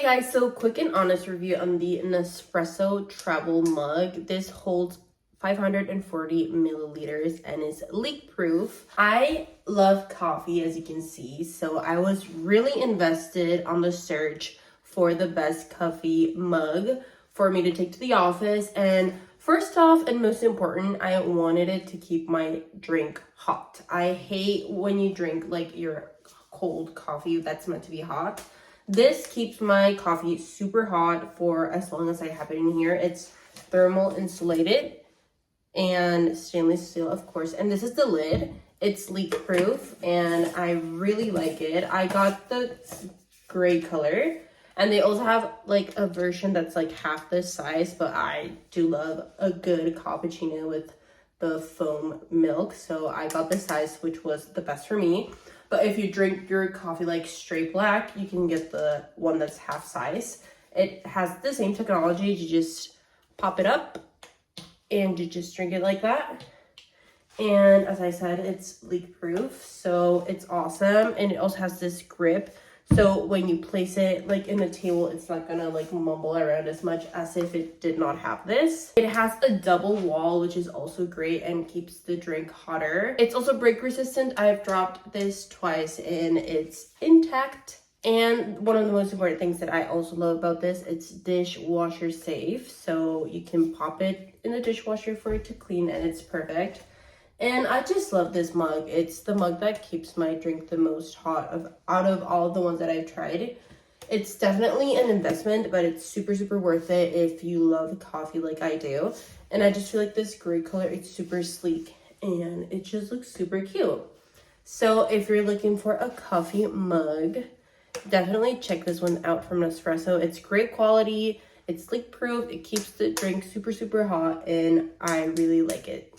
Hey guys, so quick and honest review on the Nespresso Travel Mug. This holds 540 milliliters and is leak proof. I love coffee, as you can see, so I was really invested on the search for the best coffee mug for me to take to the office. And first off, and most important, I wanted it to keep my drink hot. I hate when you drink like your cold coffee that's meant to be hot. This keeps my coffee super hot for as long as I have it in here. It's thermal insulated and stainless steel, of course. And this is the lid. It's leak proof and I really like it. I got the gray color, and they also have like a version that's like half this size, but I do love a good cappuccino with the foam milk. So I got this size, which was the best for me. But if you drink your coffee like straight black, you can get the one that's half size. It has the same technology. You just pop it up and you just drink it like that. And as I said, it's leak proof, so it's awesome. And it also has this grip. So when you place it like in the table, it's not gonna like mumble around as much as if it did not have this. It has a double wall, which is also great and keeps the drink hotter. It's also break resistant. I've dropped this twice and it's intact. And one of the most important things that I also love about this, it's dishwasher safe. So you can pop it in the dishwasher for it to clean and it's perfect. And I just love this mug. It's the mug that keeps my drink the most hot out of all of the ones that I've tried. It's definitely an investment, but it's super, super worth it if you love coffee like I do. And I just feel like this gray color, it's super sleek and it just looks super cute. So if you're looking for a coffee mug, definitely check this one out from Nespresso. It's great quality, it's leak proof, it keeps the drink super, super hot, and I really like it.